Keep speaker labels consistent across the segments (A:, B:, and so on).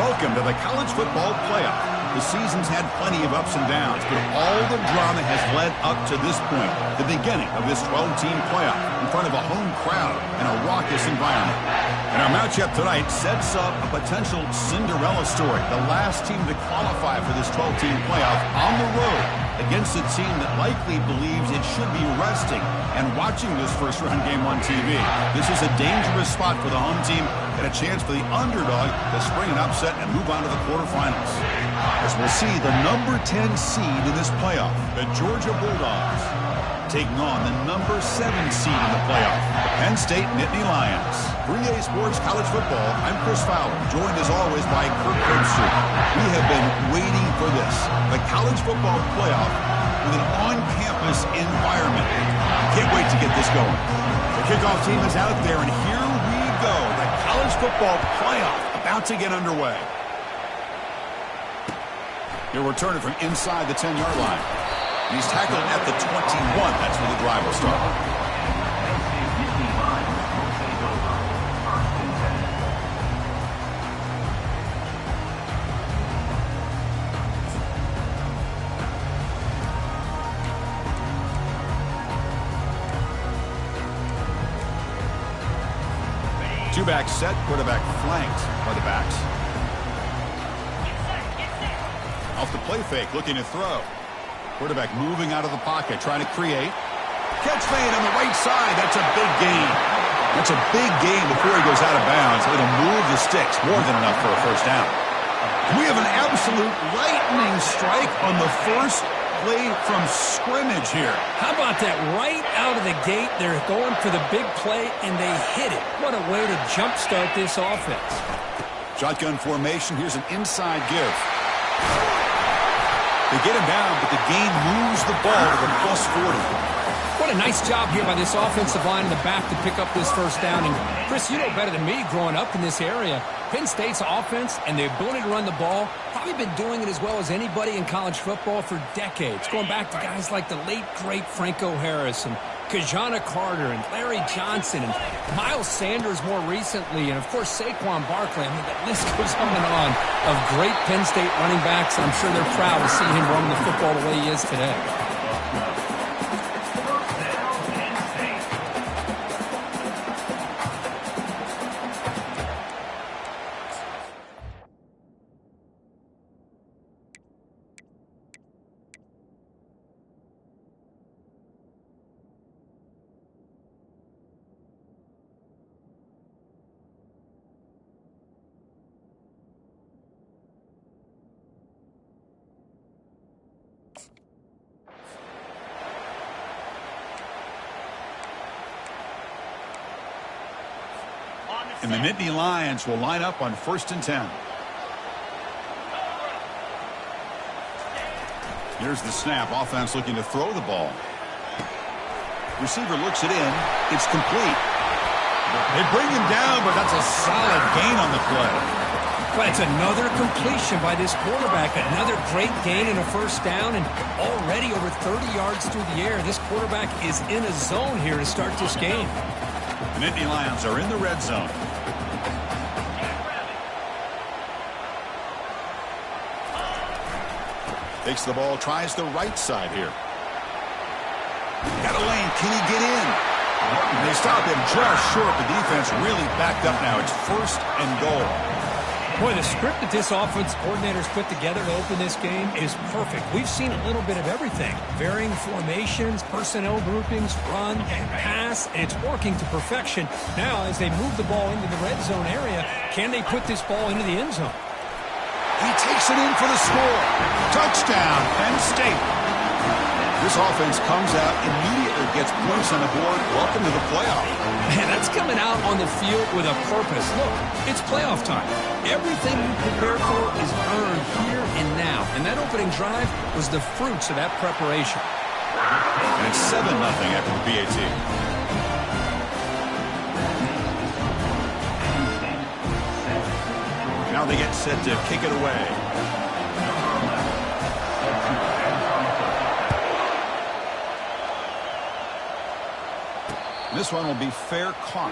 A: Welcome to the college football playoff. The season's had plenty of ups and downs, but all the drama has led up to this point, the beginning of this 12-team playoff in front of a home crowd and a raucous environment. And our matchup tonight sets up a potential Cinderella story, the last team to qualify for this 12-team playoff on the road against a team that likely believes it should be resting and watching this first-round game on TV. This is a dangerous spot for the home team and a chance for the underdog to spring an upset and move on to the quarterfinals. As we'll see, the number 10 seed in this playoff, the Georgia Bulldogs, taking on the number 7 seed in the playoff, the Penn State Nittany Lions. For EA Sports College Football, I'm Chris Fowler, joined as always by Kirk Herbstreit. We have been waiting for this, the college football playoff with an on-campus environment. Can't wait to get this going. The kickoff team is out there, and here we go. The college football playoff about to get underway. He'll return it from inside the 10-yard line. He's tackled at the 21. That's where the drive will start. Two-back set, quarterback flanked by the backs. Off the play fake, looking to throw. Quarterback moving out of the pocket, trying to create. Catch fade on the right side. That's a big gain. That's a big gain before he goes out of bounds. It'll move the sticks, more than enough for a first down. We have an absolute lightning strike on the first play from scrimmage here.
B: How about that? Right out of the gate, they're going for the big play, and they hit it. What a way to jumpstart this offense.
A: Shotgun formation. Here's an inside give. They get him down, but the gain moves the ball to the plus 40.
B: What a nice job here by this offensive line in the back to pick up this first down. And, Chris, you know better than me growing up in this area, Penn State's offense and the ability to run the ball, probably been doing it as well as anybody in college football for decades, going back to guys like the late, great Franco Harris and Kajana Carter and Larry Johnson and Miles Sanders more recently, and, of course, Saquon Barkley. I mean, the list goes on and on of great Penn State running backs. I'm sure they're proud to see him running the football the way he is today.
A: And the Nittany Lions will line up on 1st and 10. Here's the snap. Offense looking to throw the ball. Receiver looks it in. It's complete. They bring him down, but that's a solid gain on the play.
B: But it's another completion by this quarterback. Another great gain and a first down, and already over 30 yards through the air. This quarterback is in a zone here to start this game.
A: The Nittany Lions are in the red zone. Takes the ball, tries the right side here. Got a lane. Can he get in? And they stop him just short. The defense really backed up now. It's 1st and goal.
B: Boy, the script that this offense coordinator's put together to open this game is perfect. We've seen a little bit of everything. Varying formations, personnel groupings, run, and pass, and it's working to perfection. Now, as they move the ball into the red zone area, can they put this ball into the end zone?
A: He takes it in for the score. Touchdown, Penn State. This offense comes out, immediately gets points on the board. Welcome to the playoff.
B: Man, that's coming out on the field with a purpose. Look, it's playoff time. Everything you prepare for is earned here and now. And that opening drive was the fruits of that preparation.
A: And it's 7-0 after the PAT. Now they get set to kick it away. This one will be fair caught.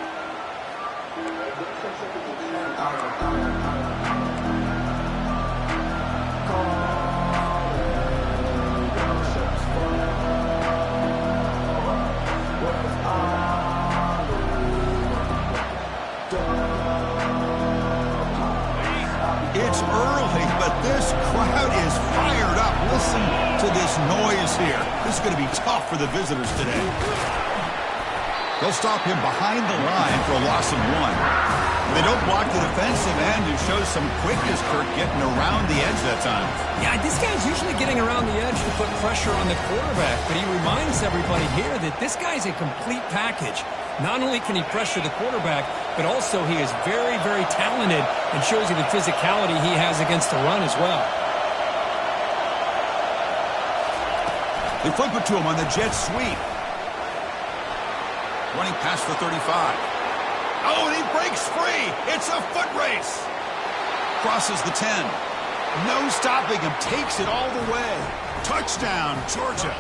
A: of this noise here. This is going to be tough for the visitors today. They'll stop him behind the line for a loss of 1. They don't block the defensive end, who shows some quickness, Kirk, getting around the edge that time.
B: Yeah, this guy's usually getting around the edge to put pressure on the quarterback, but he reminds everybody here that this guy's a complete package. Not only can he pressure the quarterback, but also he is very, very talented and shows you the physicality he has against the run as well.
A: They flip it to him on the jet sweep. Running past the 35. Oh, and he breaks free. It's a foot race. Crosses the 10. No stopping him. Takes it all the way. Touchdown, Georgia.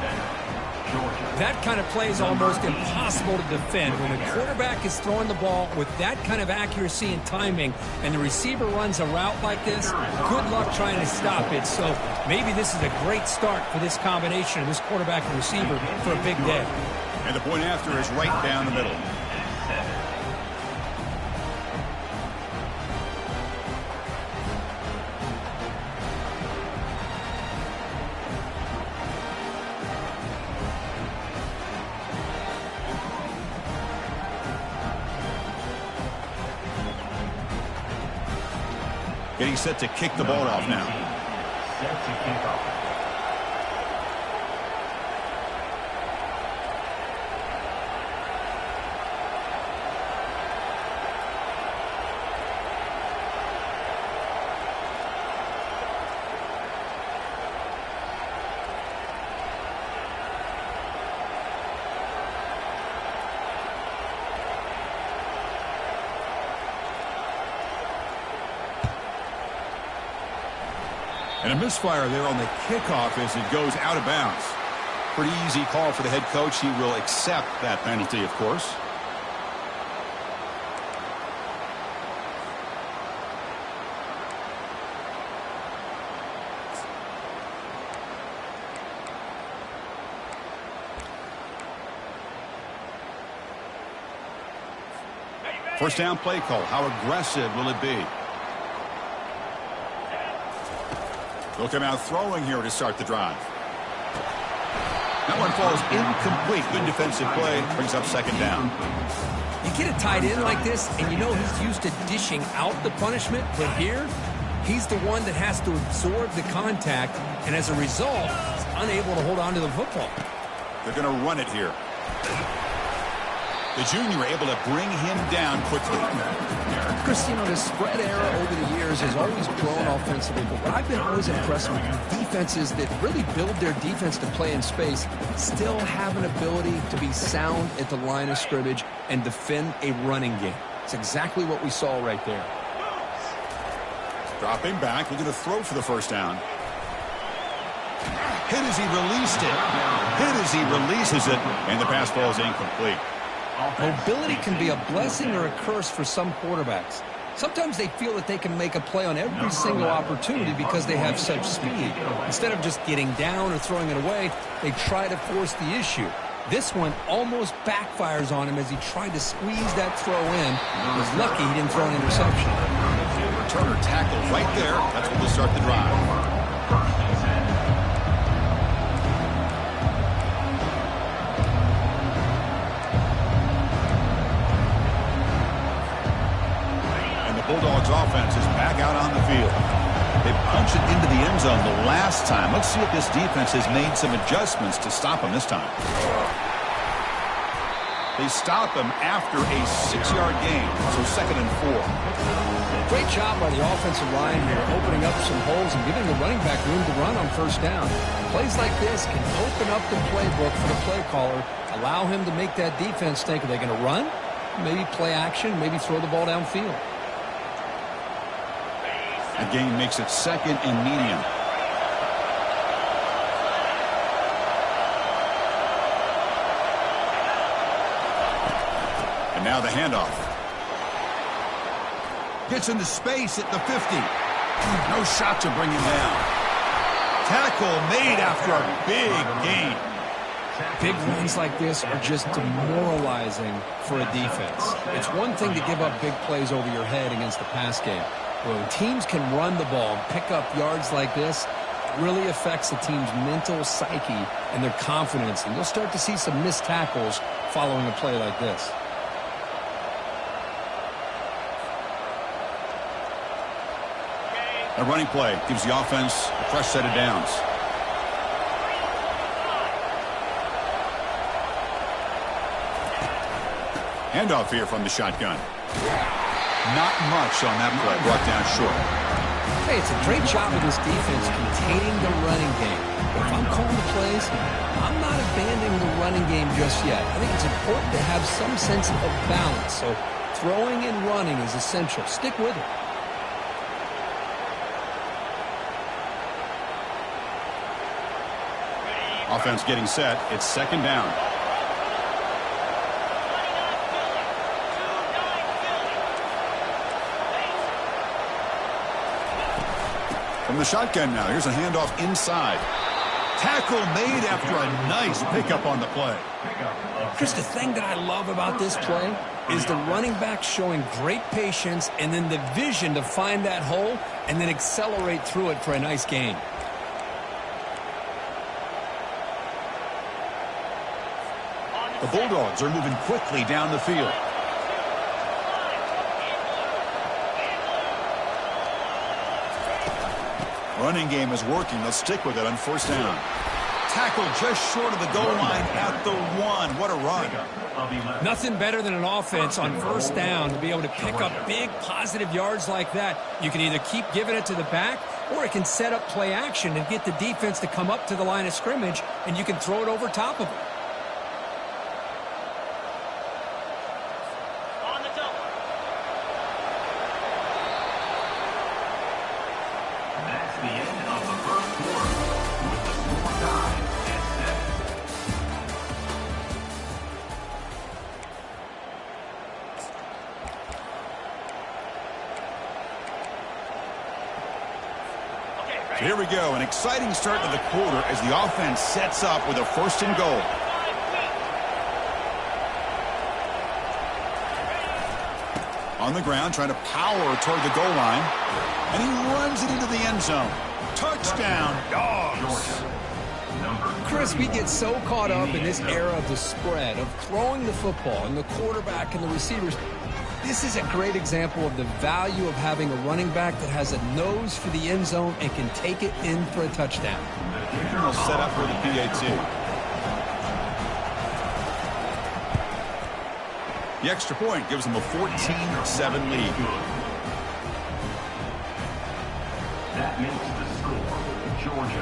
B: That kind of play is almost impossible to defend. When the quarterback is throwing the ball with that kind of accuracy and timing, and the receiver runs a route like this, good luck trying to stop it. So maybe this is a great start for this combination of this quarterback and receiver for a big day.
A: And the point after is right down the middle. Getting set to kick the ball off now. Set to kick off. And a misfire there on the kickoff as it goes out of bounds. Pretty easy call for the head coach. He will accept that penalty, of course. First down play call. How aggressive will it be? They'll come out throwing here to start the drive. That one falls incomplete. Good defensive play. Brings up second down.
B: You get a tight end like this, and you know he's used to dishing out the punishment, but here, he's the one that has to absorb the contact, and as a result, he's unable to hold on to the football.
A: They're going to run it here. The junior able to bring him down quickly.
B: Chris, you know, the spread era over the years has always grown offensively, but what I've been always impressed with defenses that really build their defense to play in space still have an ability to be sound at the line of scrimmage and defend a running game. It's exactly what we saw right there.
A: Dropping back, looking to throw for the first down. Hit as he released it. Hit as he releases it, and the pass ball is incomplete.
B: Mobility can be a blessing or a curse for some quarterbacks. Sometimes they feel that they can make a play on every single opportunity because they have such speed. Instead of just getting down or throwing it away, they try to force the issue. This one almost backfires on him as he tried to squeeze that throw in. He was lucky he didn't throw an interception.
A: Returner tackled right there. That's when they'll start the drive. Bulldogs offense is back out on the field. They punched it into the end zone the last time. Let's see if this defense has made some adjustments to stop them this time. They stop him after a 6-yard gain, so 2nd and 4.
B: Great job by the offensive line here, opening up some holes and giving the running back room to run on first down. Plays like this can open up the playbook for the play caller, allow him to make that defense think, are they going to run? Maybe play action, maybe throw the ball downfield.
A: The gain makes it 2nd and medium. And now the handoff. Gets into space at the 50. No shot to bring him down. Tackle made after a big gain.
B: Big runs like this are just demoralizing for a defense. It's one thing to give up big plays over your head against the pass game. When teams can run the ball and pick up yards like this, really affects the team's mental psyche and their confidence, and you'll start to see some missed tackles following a play like this.
A: A running play gives the offense a fresh set of downs. Handoff here from the shotgun. Not much on that play, brought down short.
B: Hey, it's a great job of this defense containing the running game. If I'm calling the plays, I'm not abandoning the running game just yet. I think it's important to have some sense of balance. So throwing and running is essential. Stick with it.
A: Offense getting set. It's second down. From the shotgun now, here's a handoff inside. Tackle made after a nice pickup on the play.
B: Chris, the thing that I love about this play is the running back showing great patience and then the vision to find that hole and then accelerate through it for a nice gain.
A: The Bulldogs are moving quickly down the field. Running game is working. They'll stick with it on first down. Tackle just short of the goal line at the 1. What a run.
B: Nothing better than an offense on first down to be able to pick up big positive yards like that. You can either keep giving it to the back or it can set up play action and get the defense to come up to the line of scrimmage and you can throw it over top of them.
A: Here we go, an exciting start to the quarter as the offense sets up with a first and goal. On the ground, trying to power toward the goal line, and he runs it into the end zone. Touchdown, Dogs.
B: Chris, we get so caught up in this era of the spread, of throwing the football and the quarterback and the receivers. This is a great example of the value of having a running back that has a nose for the end zone and can take it in for a touchdown.
A: They'll set up for the PAT. The extra point gives them a 14-7 lead.
C: That makes the score Georgia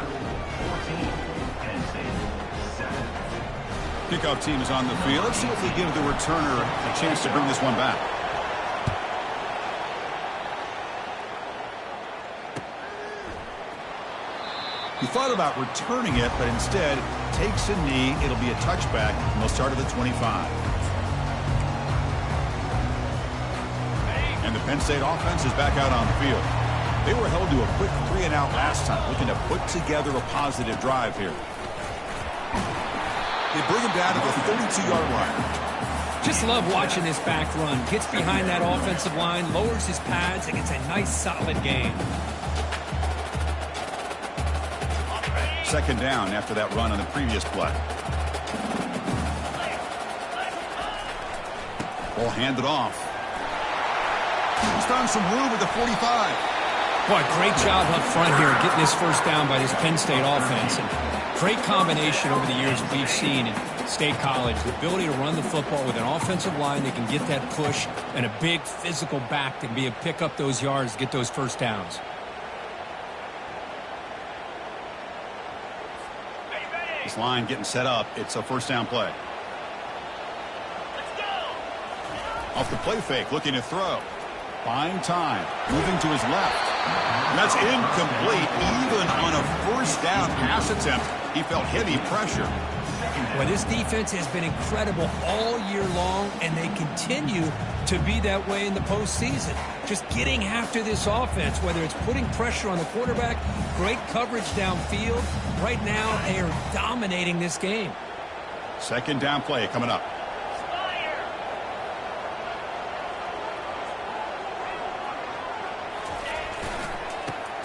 C: 14, Penn State 7.
A: Kickoff team is on the field. Let's see if they give the returner a chance to bring this one back. He thought about returning it, but instead takes a knee. It'll be a touchback, and they'll start at the 25. And the Penn State offense is back out on the field. They were held to a quick 3-and-out last time, looking to put together a positive drive here. They bring him down to the 32-yard line.
B: Just love watching this back run. Gets behind that offensive line, lowers his pads, and gets a nice solid gain.
A: Second down after that run on the previous play. Ball handed off. He's found some room at the 45.
B: Boy, great job up front here getting this first down by this Penn State offense. And great combination over the years we've seen in State College. The ability to run the football with an offensive line that can get that push and a big physical back that can be able to pick up those yards, get those first downs.
A: This line getting set up. It's a first down play. Off the play fake, looking to throw. Buying time, moving to his left. And that's incomplete. Even on a first down pass attempt, he felt heavy pressure.
B: Well, this defense has been incredible all year long, and they continue to be that way in the postseason. Just getting after this offense, whether it's putting pressure on the quarterback, great coverage downfield. Right now, they are dominating this game.
A: Second down play coming up.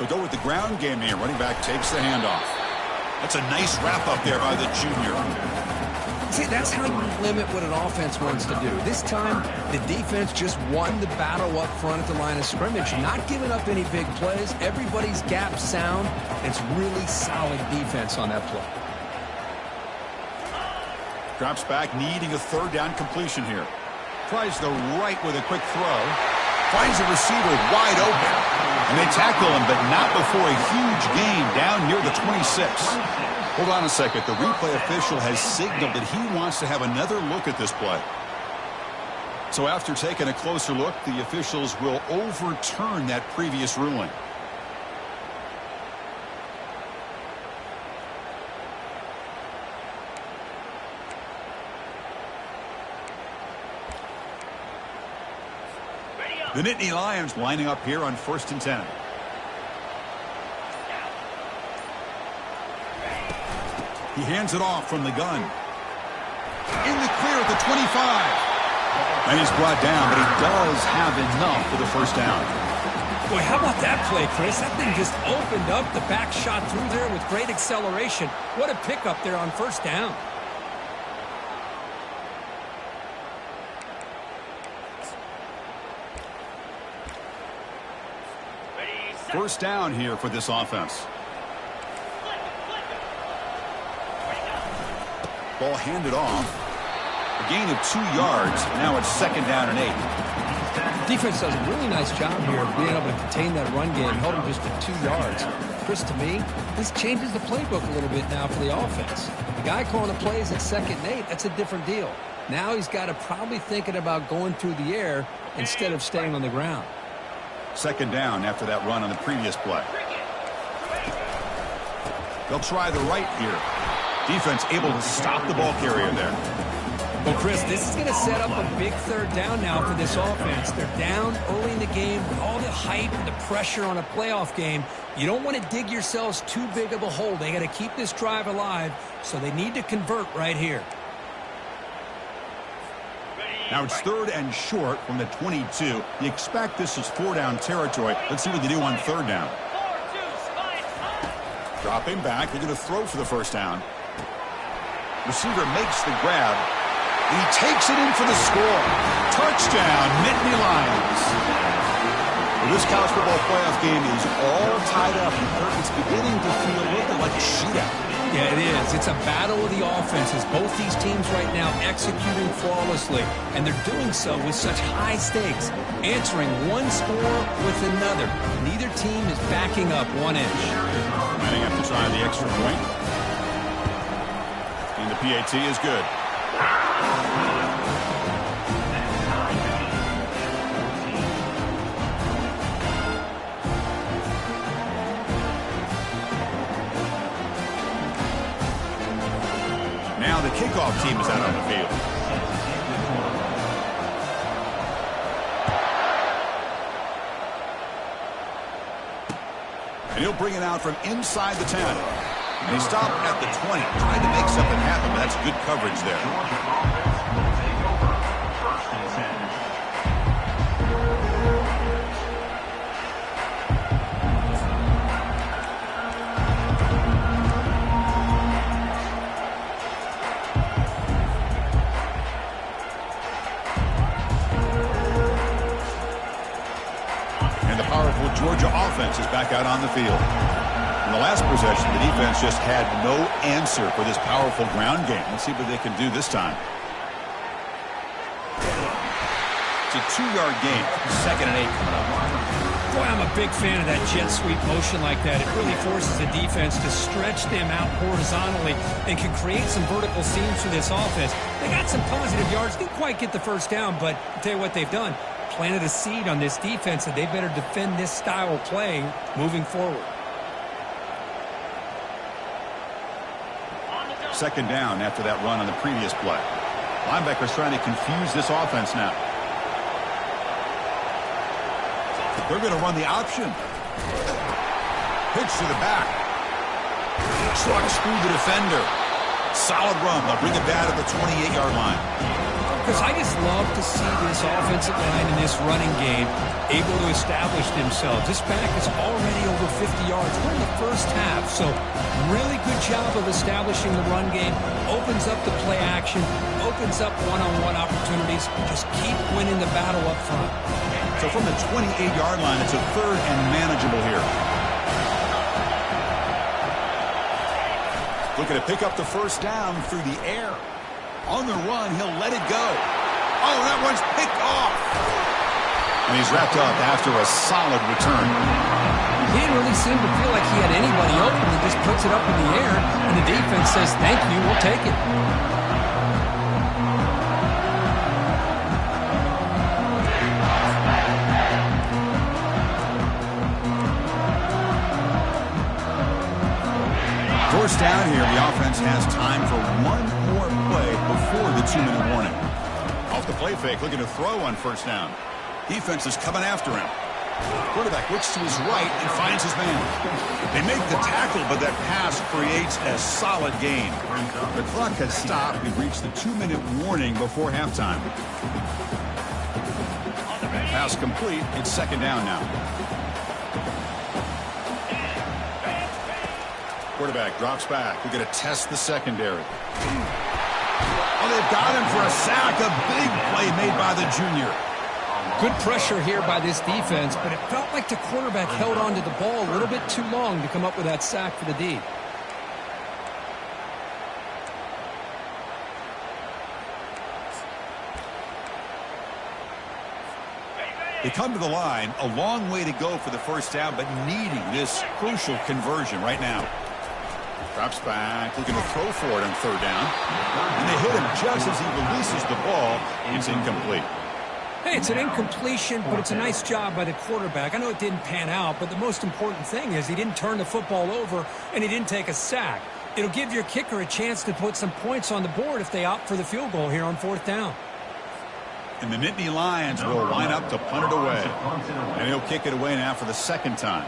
A: They'll go with the ground game here. Running back takes the handoff. That's a nice wrap-up there by the junior.
B: See, that's how you limit what an offense wants to do. This time, the defense just won the battle up front at the line of scrimmage, not giving up any big plays. Everybody's gap sound. It's really solid defense on that play.
A: Drops back, needing a third down completion here. Tries the right with a quick throw. Finds a receiver wide open. And they tackle him, but not before a huge gain down near the 26. Hold on a second. The replay official has signaled that he wants to have another look at this play. So after taking a closer look, the officials will overturn that previous ruling. The Nittany Lions lining up here on 1st and 10. He hands it off from the gun. In the clear at the 25. And he's brought down, but he does have enough for the first down.
B: Boy, how about that play, Chris? That thing just opened up. The back shot through there with great acceleration. What a pickup there on first down.
A: First down here for this offense. Ball handed off. A gain of 2 yards. Now it's 2nd down and 8.
B: Defense does a really nice job here of being able to contain that run game, held him just to 2 yards. Chris, to me, this changes the playbook a little bit now for the offense. The guy calling the plays at 2nd and 8, that's a different deal. Now he's got to probably thinking about going through the air instead of staying on the ground.
A: 2nd down after that run on the previous play. They'll try the right here. Defense able to stop the ball carrier there.
B: Well, Chris, this is going to set up a big 3rd down now for this offense. They're down early in the game with all the hype and the pressure on a playoff game. You don't want to dig yourselves too big of a hole. They got to keep this drive alive, so they need to convert right here.
A: Now it's 3rd and short from the 22. You expect this is 4-down territory. Let's see what they do on 3rd down. Dropping back. They're going to throw for the first down. Receiver makes the grab. He takes it in for the score. Touchdown, Nittany Lions. Well, this college football playoff game is all tied up. It's beginning to feel a little bit like a shootout.
B: Yeah, it is. It's a battle of the offenses. Both these teams right now executing flawlessly, and they're doing so with such high stakes, answering one score with another. Neither team is backing up 1 inch.
A: Manning have to try the extra point. And the PAT is good. Now the kickoff team is out on the field. And he'll bring it out from inside the 10. And he stopped at the 20, trying to make something happen, but that's good coverage there. Georgia offense is back out on the field. In the last possession, the defense just had no answer for this powerful ground game. Let's see what they can do this time. It's a 2-yard gain. 2nd and 8 coming up.
B: Boy, I'm a big fan of that jet sweep motion like that. It really forces the defense to stretch them out horizontally and can create some vertical seams for this offense. They got some positive yards. Didn't quite get the first down, but I'll tell you what they've done. Planted a seed on this defense that they better defend this style of play moving forward.
A: 2nd down after that run on the previous play. Linebackers trying to confuse this offense now. They're going to run the option. Pitch to the back. Slugs through the defender. Solid run. They'll bring it down to the 28-yard line.
B: Because I just love to see this offensive line in this running game able to establish themselves. This back is already over 50 yards. We're in the first half, so really good job of establishing the run game. Opens up the play action, opens up one-on-one opportunities. Just keep winning the battle up front.
A: So from the 28-yard line, it's a third and manageable here. Looking to pick up the first down through the air. On the run, he'll let it go. Oh, that one's picked off. And he's wrapped up after a solid return.
B: He didn't really seem to feel like he had anybody open. He just puts it up in the air, and the defense says, thank you, we'll take it.
A: First down here, the offense has time for one more play before the 2-minute warning. Off the play fake, looking to throw on first down. Defense is coming after him. Quarterback looks to his right and finds his man. They make the tackle, but that pass creates a solid gain. The clock has stopped. We've reached the 2-minute warning before halftime. Pass complete. It's second down now. Quarterback drops back. We're going to test the secondary. Oh, they've got him for a sack. A big play made by the junior.
B: Good pressure here by this defense, but it felt like the quarterback held on to the ball a little bit too long to come up with that sack for the D.
A: They come to the line, a long way to go for the first down, but needing this crucial conversion right now. Drops back, looking to throw for it on third down. And they hit him just as he releases the ball. It's incomplete.
B: Hey, it's an incompletion, but it's a nice job by the quarterback. I know it didn't pan out, but the most important thing is he didn't turn the football over and he didn't take a sack. It'll give your kicker a chance to put some points on the board if they opt for the field goal here on fourth down.
A: And the Nittany Lions will line up to punt it away. And he'll kick it away now for the second time.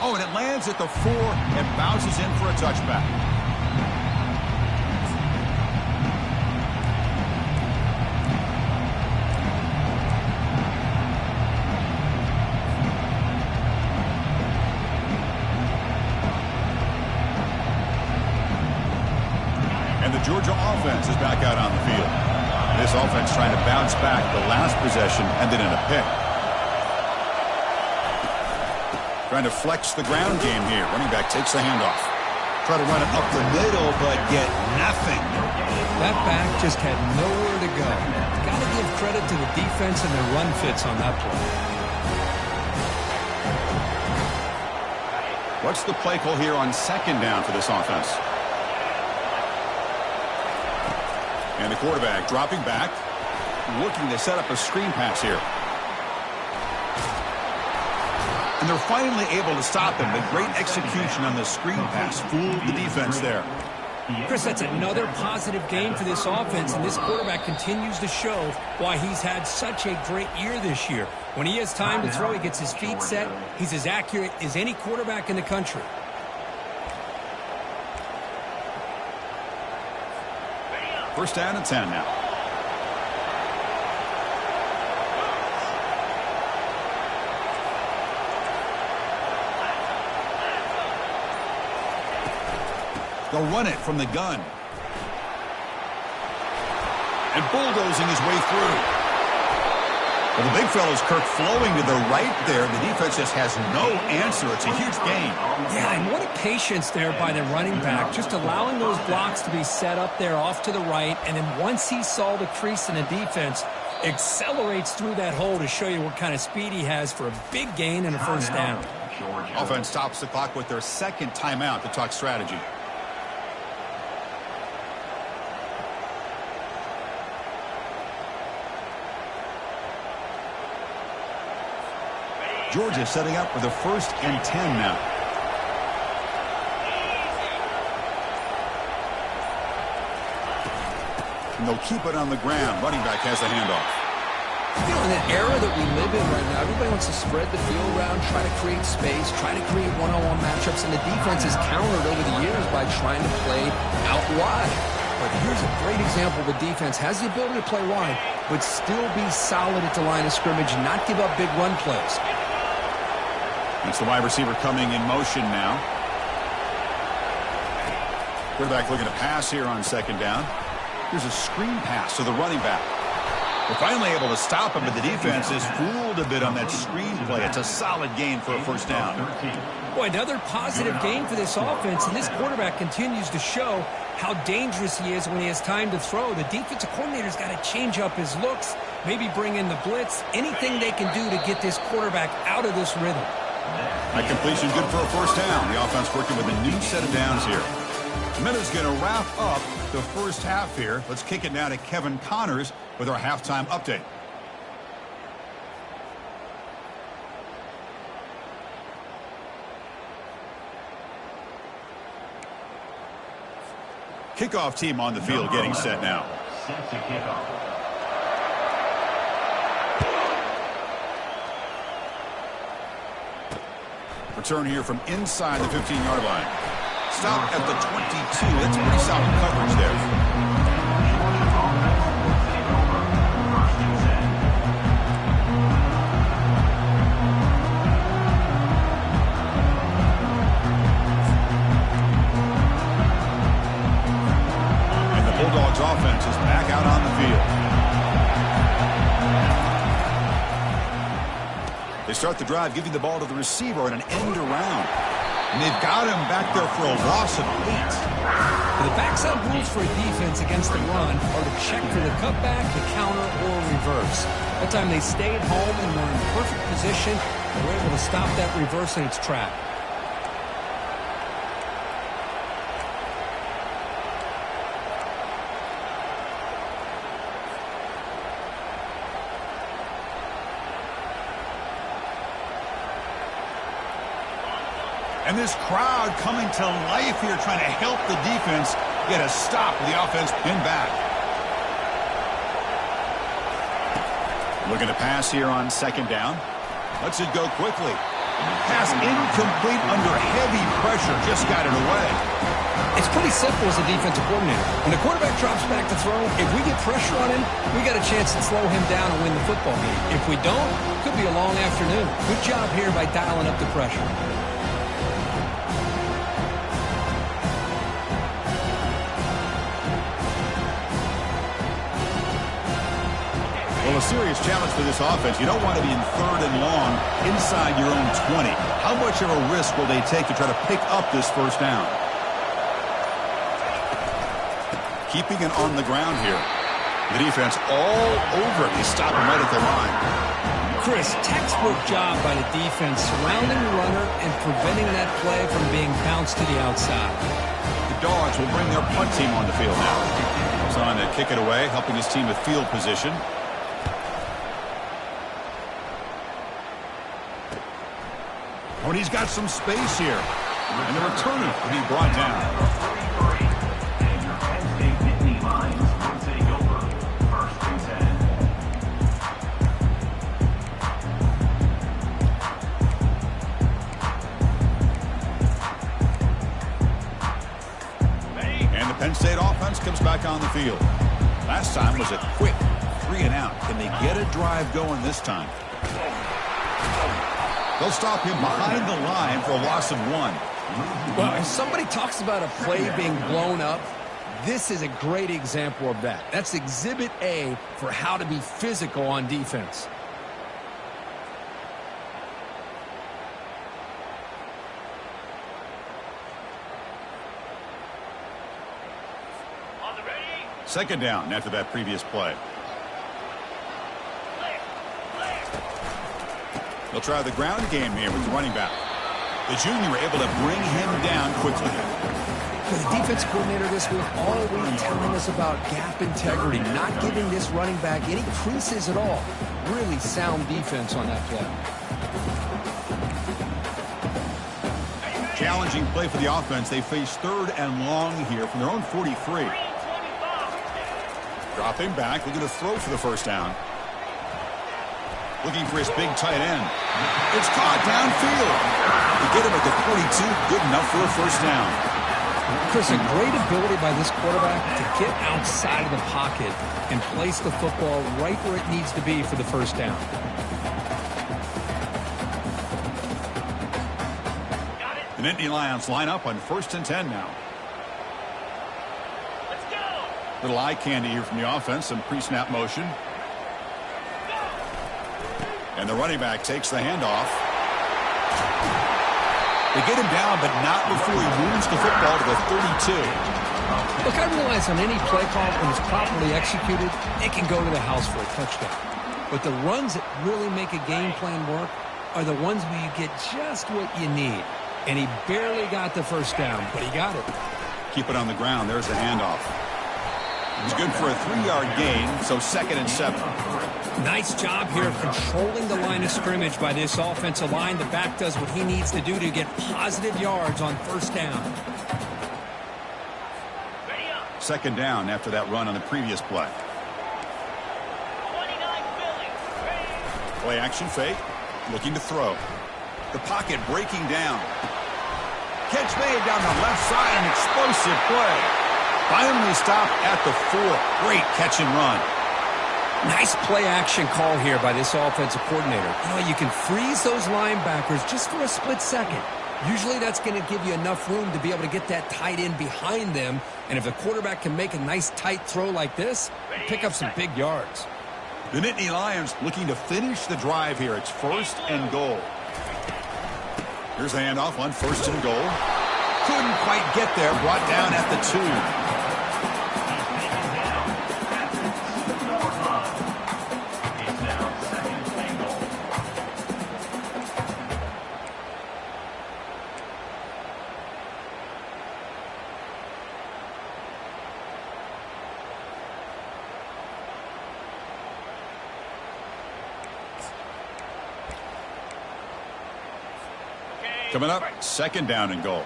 A: Oh, and it lands at the 4 and bounces in for a touchback. And the Georgia offense is back out on the field. This offense trying to bounce back. The last possession ended in a pick. Trying to flex the ground game here. Running back takes the handoff. Try to run it up the middle, but get nothing.
B: That back just had nowhere to go. Got to give credit to the defense and their run fits on that play.
A: What's the play call here on second down for this offense? And the quarterback dropping back, looking to set up a screen pass here. And they're finally able to stop him. The great execution on the screen pass fooled the defense there.
B: Chris, that's another positive game for this offense, and this quarterback continues to show why he's had such a great year this year. When he has time to throw, he gets his feet set. He's as accurate as any quarterback in the country.
A: First down and 10 now. They'll run it from the gun. And bulldozing his way through. Well, the big fella's Kirk flowing to the right there. The defense just has no answer. It's a huge gain.
B: Yeah, and what a patience there by the running back. Just allowing those blocks to be set up there off to the right. And then once he saw the crease in the defense, accelerates through that hole to show you what kind of speed he has for a big gain and a first down.
A: Offense stops the clock with their second timeout to talk strategy. Georgia setting up for the 1st and 10 now. And they'll keep it on the ground. Running back has the handoff.
B: You know, in the era that we live in right now, everybody wants to spread the field around, try to create space, try to create one-on-one matchups, and the defense has countered over the years by trying to play out wide. But here's a great example. The defense has the ability to play wide, but still be solid at the line of scrimmage and not give up big run plays.
A: That's the wide receiver coming in motion now. Quarterback looking to pass here on second down. Here's a screen pass to the running back. We're finally able to stop him, but the defense is fooled a bit on that screen play. It's a solid gain for a first down.
B: Boy, another positive game for this offense, and this quarterback continues to show how dangerous he is when he has time to throw. The defensive coordinator's got to change up his looks, maybe bring in the blitz, anything they can do to get this quarterback out of this rhythm.
A: That completion good for a first down. The offense working with a new set of downs here. Minute's going to wrap up the first half here. Let's kick it now to Kevin Connors with our halftime update. Kickoff team on the field getting set now.
C: Set to kickoff.
A: Return here from inside the 15-yard line. Stop at the 22. That's pretty solid coverage there. And the Bulldogs offense is back out on the field. They start the drive, giving the ball to the receiver in an end around. And they've got him back there for a loss of 8.
B: The backside rules for a defense against the run are to check for the cutback, the counter, or reverse. That time they stayed home and were in perfect position. They were able to stop that reverse in its track.
A: And this crowd coming to life here, trying to help the defense get a stop with the offense pinned back. Looking to pass here on second down. Lets it go quickly. Pass incomplete under heavy pressure. Just got it away.
B: It's pretty simple as a defensive coordinator. When the quarterback drops back to throw, if we get pressure on him, we got a chance to slow him down and win the football game. If we don't, it could be a long afternoon. Good job here by dialing up the pressure.
A: Well, a serious challenge for this offense. You don't want to be in third and long inside your own 20. How much of a risk will they take to try to pick up this first down? Keeping it on the ground here. The defense all over it. They stop him right at the line.
B: Chris, textbook job by the defense surrounding the runner and preventing that play from being bounced to the outside.
A: The Dogs will bring their punt team on the field now. He's on to kick it away, helping his team with field position. Oh, and he's got some space here. And the returner will be brought down.
C: And your Penn State Nittany Lions will take over. First and 10.
A: And the Penn State offense comes back on the field. Last time was a quick 3 and out. Can they get a drive going this time? They'll stop him behind the line for a loss of 1.
B: Well, if somebody talks about a play being blown up, this is a great example of that. That's Exhibit A for how to be physical on defense.
A: Second down after that previous play. They'll try the ground game here with the running back. The junior able to bring him down quickly.
B: The defense coordinator this week always telling us about gap integrity, not giving this running back any creases at all. Really sound defense on that play.
A: Challenging play for the offense. They face 3rd and long here from their own 43. Dropping back, looking to throw for the first down. Looking for his big tight end. It's caught downfield. To get him at the 42, good enough for a first down.
B: Chris, a great ability by this quarterback to get outside of the pocket and place the football right where it needs to be for the first down.
A: The Nittany Lions line up on 1st and 10 now.
C: Let's go.
A: Little eye candy here from the offense, some pre-snap motion. And the running back takes the handoff. They get him down, but not before he moves the football to the 32.
B: Look, I realize on any play call, when it's properly executed, it can go to the house for a touchdown. But the runs that really make a game plan work are the ones where you get just what you need. And he barely got the first down, but he got it.
A: Keep it on the ground. There's the handoff. It's good for a 3-yard gain, so 2nd and 7.
B: Nice job here of controlling the line of scrimmage by this offensive line. The back does what he needs to do to get positive yards on first down.
A: 2nd down after that run on the previous play.
C: 29 Philly.
A: Play action fake. Looking to throw. The pocket breaking down. Catch made down the left side. An explosive play. Finally stopped at the 4. Great catch and run.
B: Nice play action call here by this offensive coordinator. You know, you can freeze those linebackers just for a split second. Usually that's going to give you enough room to be able to get that tight end behind them. And if the quarterback can make a nice tight throw like this, pick up some big yards.
A: The Nittany Lions looking to finish the drive here. It's 1st and goal. Here's the handoff on 1st and goal. Couldn't quite get there. Brought down at the 2. Coming up, 2nd down and goal.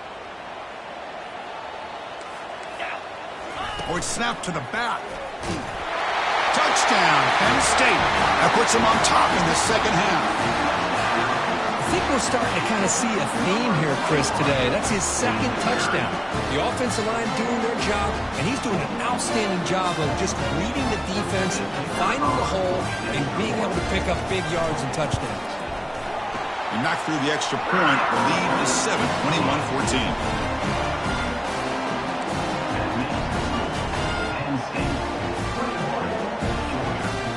A: Oh, it's snapped to the back. Touchdown, Penn State. That puts them on top in the 2nd half.
B: I think we're starting to kind of see a theme here, Chris, today. That's his 2nd touchdown. The offensive line doing their job, and he's doing an outstanding job of just reading the defense, finding the hole, and being able to pick up big yards and touchdowns.
A: He knocked through the extra point. The lead is 7, 21-14.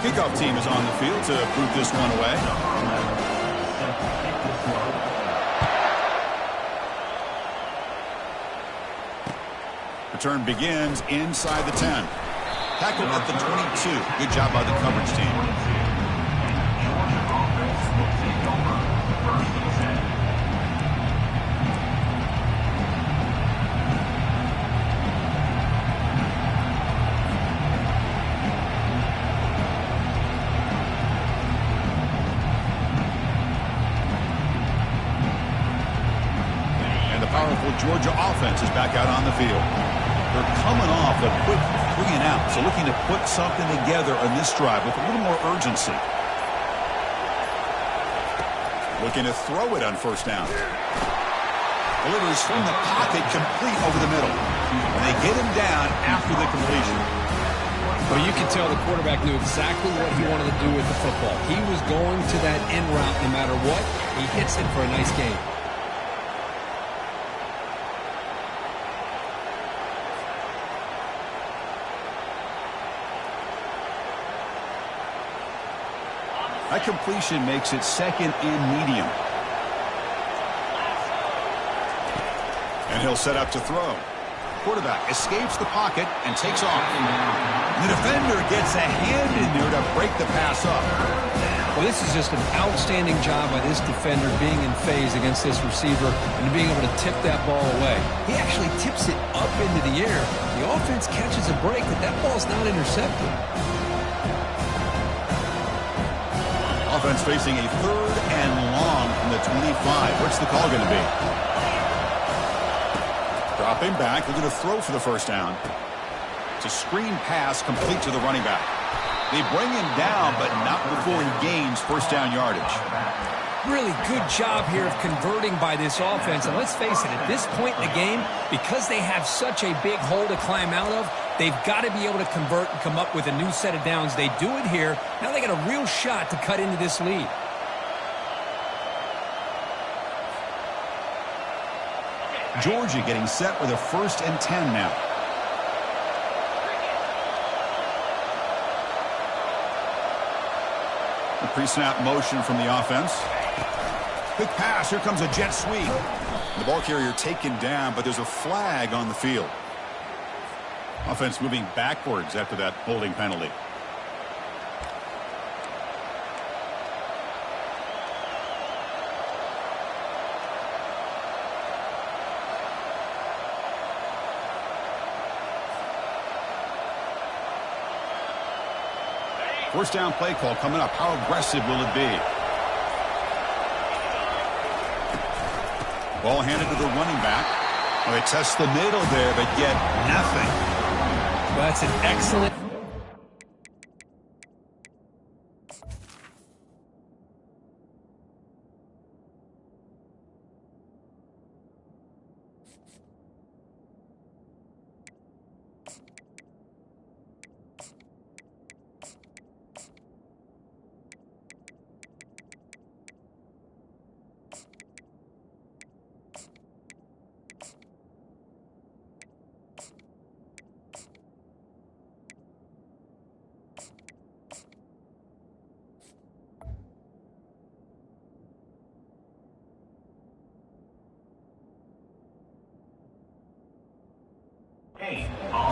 A: Kickoff team is on the field to put this one away. Return begins inside the 10. Tackled at the 22. Good job by the coverage team. Georgia offense is back out on the field. They're coming off a quick 3 and out, so looking to put something together on this drive with a little more urgency. Looking to throw it on 1st down. Delivers from the pocket, complete over the middle. And they get him down after the completion.
B: Well, you can tell the quarterback knew exactly what he wanted to do with the football. He was going to that end route no matter what. He hits it for a nice gain.
A: That completion makes it 2nd and medium. And he'll set up to throw. Quarterback escapes the pocket and takes off. The defender gets a hand in there to break the pass up.
B: Well, this is just an outstanding job by this defender being in phase against this receiver and being able to tip that ball away. He actually tips it up into the air. The offense catches a break, but that ball's not intercepted.
A: Offense facing a 3rd and long from the 25. What's the call going to be? Dropping back, looking to throw for the 1st down. It's a screen pass complete to the running back. They bring him down, but not before he gains first down yardage.
B: Really good job here of converting by this offense. And let's face it, at this point in the game, because they have such a big hole to climb out of, they've got to be able to convert and come up with a new set of downs. They do it here. Now they got a real shot to cut into this lead.
A: Georgia getting set with a 1st and 10 now. The pre-snap motion from the offense. Quick pass. Here comes a jet sweep. The ball carrier taken down, but there's a flag on the field. Offense moving backwards after that holding penalty. First down play call coming up. How aggressive will it be? Ball handed to the running back. Well, they test the middle there, but get nothing.
B: Well, that's an excellent...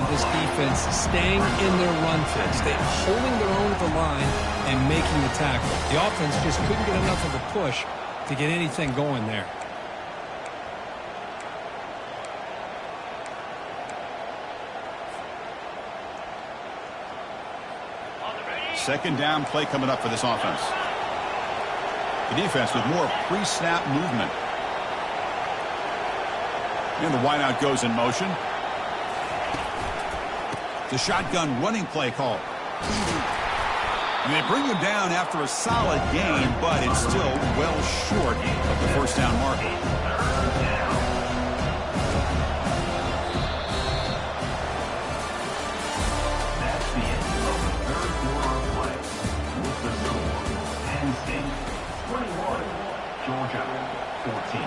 B: This defense staying in their run fix. They're holding their own at the line and making the tackle. The offense just couldn't get enough of a push to get anything going there.
A: Second down play coming up for this offense. The defense with more pre-snap movement. And the wideout goes in motion. The shotgun running play call. And they bring him down after a solid gain, but it's still well short of the first down marker.
C: That's the end of the third quarter of play. With the score, Penn State 21, Georgia 14.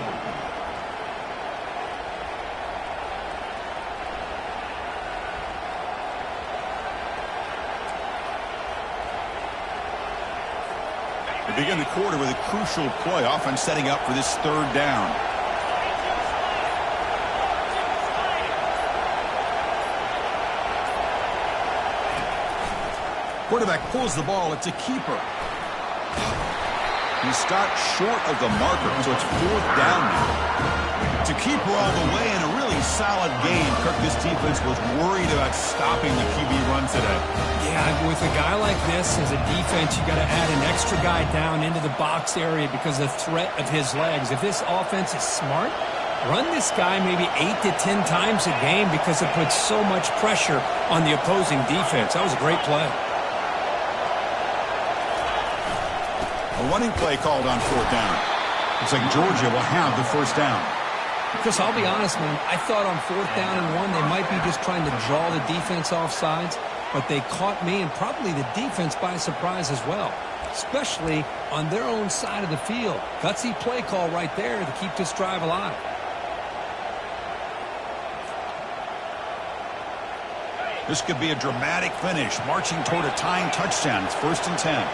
A: They begin the quarter with a crucial play, offense setting up for this third down. Quarterback pulls the ball. It's a keeper. He stopped short of the marker, so it's fourth down now. To keep her all the way in a really solid game. Kirk, this defense was worried about stopping the QB run today.
B: Yeah, with a guy like this as a defense, you got to add an extra guy down into the box area because of the threat of his legs. If this offense is smart, run this guy maybe 8 to 10 times a game because it puts so much pressure on the opposing defense. That was a great play.
A: A running play called on fourth down. Looks like Georgia will have the first down.
B: Chris, I'll be honest, man. I thought on fourth down and 1, they might be just trying to draw the defense off sides, but they caught me and probably the defense by surprise as well, especially on their own side of the field. Gutsy play call right there to keep this drive alive.
A: This could be a dramatic finish, marching toward a tying touchdown. It's 1st and 10.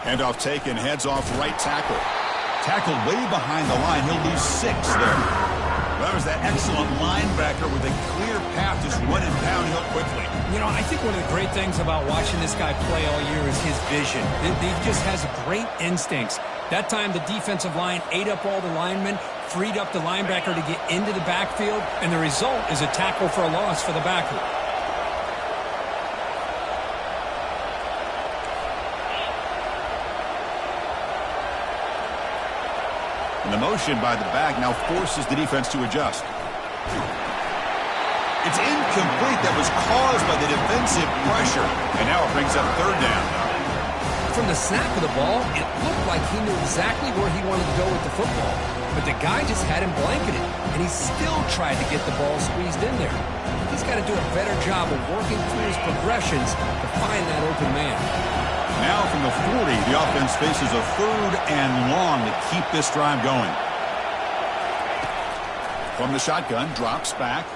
A: Handoff taken, heads off right tackle. Tackled way behind the line. He'll lose 6 there. That was that excellent linebacker with a clear path just running downhill quickly.
B: You know, I think one of the great things about watching this guy play all year is his vision. He just has great instincts. That time, the defensive line ate up all the linemen, freed up the linebacker to get into the backfield, and the result is a tackle for a loss for the backer. And the motion by the back now forces the defense to adjust.
A: It's incomplete. That was caused by the defensive pressure. And now it brings up third down.
B: From the snap of the ball, it looked like he knew exactly where he wanted to go with the football. But the guy just had him blanketed, and he still tried to get the ball squeezed in there. He's got to do a better job of working through his progressions to find that open man.
A: Now from the 40, the offense faces a third and long to keep this drive going. From the shotgun, drops back.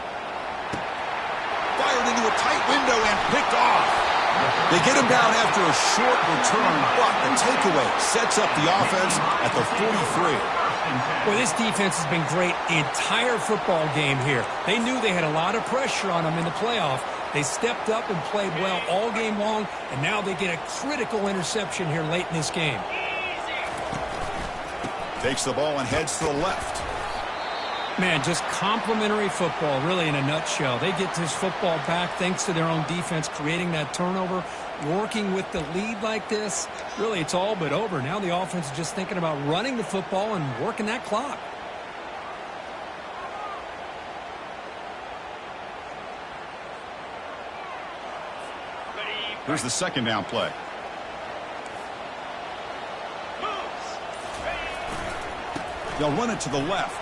A: Fired into a tight window and picked off. They get him down after a short return, but the takeaway sets up the offense at the 43.
B: Well, this defense has been great the entire football game here. They knew they had a lot of pressure on them in the playoff. They stepped up and played well all game long, and now they get a critical interception here late in this game.
A: Takes the ball and heads to the left.
B: Man, just complimentary football, really, in a nutshell. They get this football back thanks to their own defense, creating that turnover, working with the lead like this. Really, it's all but over. Now the offense is just thinking about running the football and working that clock.
A: Here's the second down play. They'll run it to the left.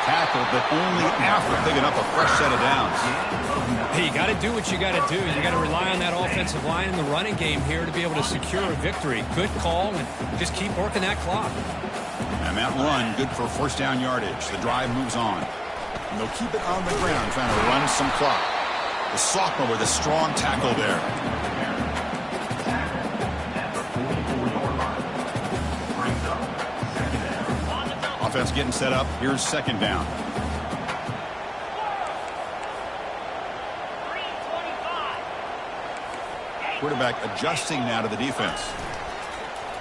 A: Tackle, but only after picking up a fresh set of downs.
B: Hey, you got to do what you got to do. You got to rely on that offensive line in the running game here to be able to secure a victory. Good call, and just keep working that clock.
A: And that run, good for first down yardage. The drive moves on. And they'll keep it on the ground, trying to run some clock. The sophomore with a strong tackle there. Offense getting set up. Here's second down. Quarterback adjusting now to the defense.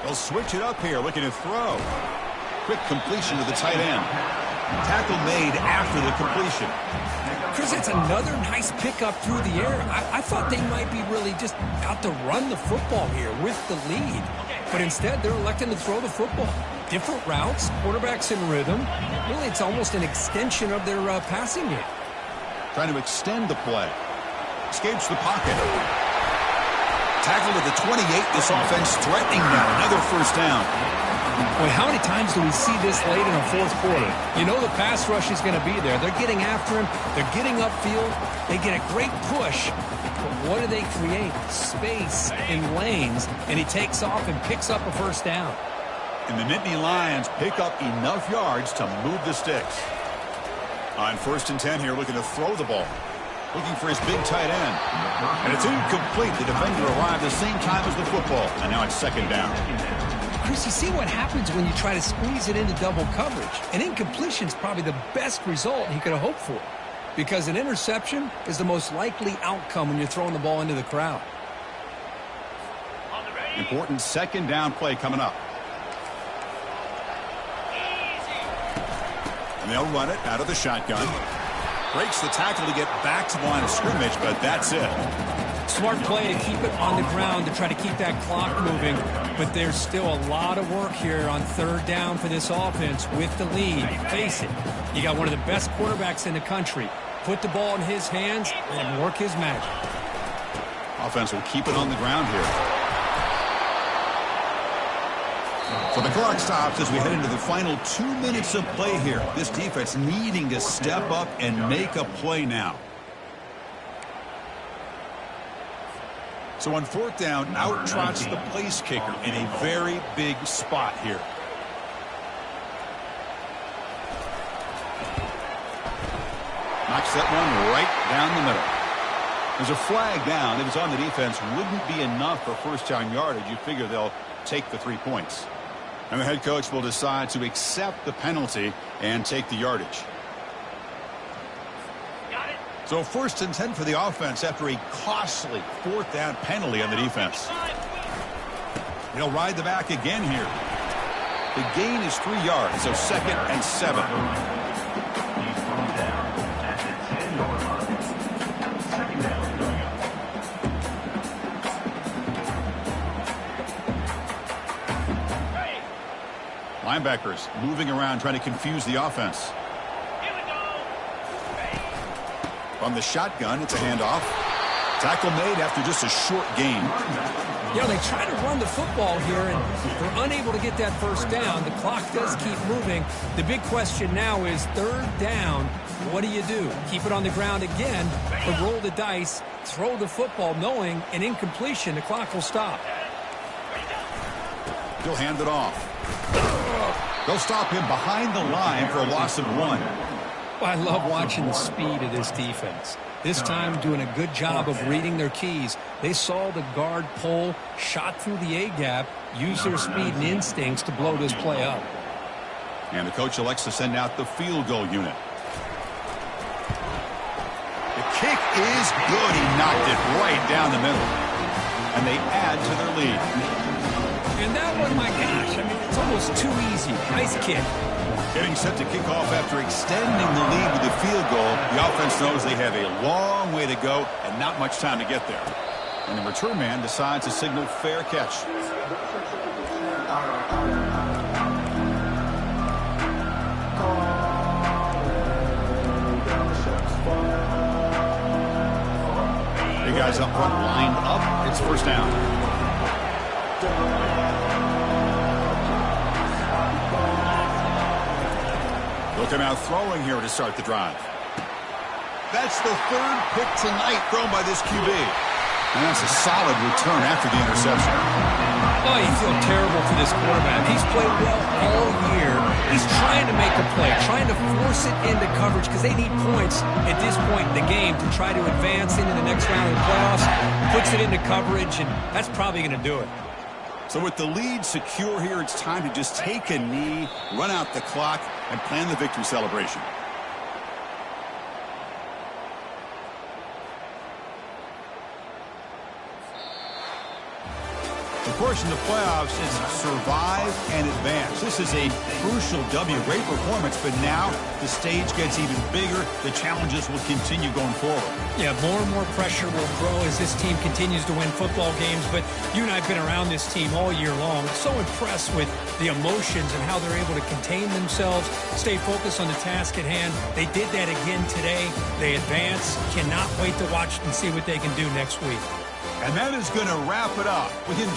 A: They'll switch it up here, looking to throw. Quick completion to the tight end. Tackle made after the completion.
B: Chris, it's another nice pickup through the air. I thought they might be really just out to run the football here with the lead. But instead, they're electing to throw the football. Different routes, quarterbacks in rhythm. Really, it's almost an extension of their passing game.
A: Trying to extend the play. Escapes the pocket. Tackled at the 28. This offense threatening now. Another first down.
B: Boy, how many times do we see this late in a fourth quarter? You know the pass rush is going to be there. They're getting after him. They're getting upfield. They get a great push. But what do they create? Space in lanes. And he takes off and picks up a first down.
A: And the Nittany Lions pick up enough yards to move the sticks. On 1st and 10 here, looking to throw the ball. Looking for his big tight end. And it's incomplete. The defender arrived the same time as the football. And now it's second down.
B: Chris, you see what happens when you try to squeeze it into double coverage. An incompletion is probably the best result he could have hoped for. Because an interception is the most likely outcome when you're throwing the ball into the crowd.
A: Important second down play coming up. And they'll run it out of the shotgun. Breaks the tackle to get back to the line of scrimmage, but that's it.
B: Smart play to keep it on the ground to try to keep that clock moving. But there's still a lot of work here on third down for this offense with the lead. Face it, you got one of the best quarterbacks in the country. Put the ball in his hands and work his magic.
A: Offense will keep it on the ground here. So the clock stops as we head into the final 2 minutes of play here. This defense needing to step up and make a play now. So on 4th down, out trots the place kicker in a very big spot here. Knocks that one right down the middle. There's a flag down. If it's on the defense, wouldn't be enough for first down yardage. You figure they'll take the 3 points. And the head coach will decide to accept the penalty and take the yardage. So 1st and 10 for the offense after a costly 4th down penalty on the defense. They'll ride the back again here. The gain is 3 yards, so 2nd and 7. Linebackers moving around, trying to confuse the offense. From the shotgun, it's a handoff. Tackle made after just a short gain.
B: You know, they try to run the football here, and they're unable to get that first down. The clock does keep moving. The big question now is third down. What do? Keep it on the ground again, or roll the dice, throw the football, knowing an incompletion, the clock will stop.
A: He'll hand it off. They'll stop him behind the line for a loss of 1.
B: Well, I love watching the speed of this defense. This time doing a good job of reading their keys. They saw the guard pull, shot through the A-gap, used their speed and instincts to blow this play up.
A: And the coach elects to send out the field goal unit. The kick is good. He knocked it right down the middle. And they add to their lead.
B: And that one, my gosh, I mean, it's almost too easy. Nice kick.
A: Getting set to kick off after extending the lead with a field goal. The offense knows they have a long way to go and not much time to get there. And the return man decides to signal fair catch. The guys up front lined up. It's first down. Look him out throwing here to start the drive. That's the third pick tonight thrown by this QB. And that's a solid return after the interception.
B: Oh, you feel terrible for this quarterback. He's played well all year. He's trying to make a play, trying to force it into coverage because they need points at this point in the game to try to advance into the next round of the playoffs. Puts it into coverage, and that's probably going to do it.
A: So with the lead secure here, it's time to just take a knee, run out the clock, and plan the victory celebration. Of course, in the playoffs, it's survive and advance. This is a crucial W. Great performance, but now the stage gets even bigger. The challenges will continue going forward.
B: Yeah, more and more pressure will grow as this team continues to win football games. But you and I have been around this team all year long. So impressed with the emotions and how they're able to contain themselves, stay focused on the task at hand. They did that again today. They advance. Cannot wait to watch and see what they can do next week.
A: And that is going to wrap it up. We can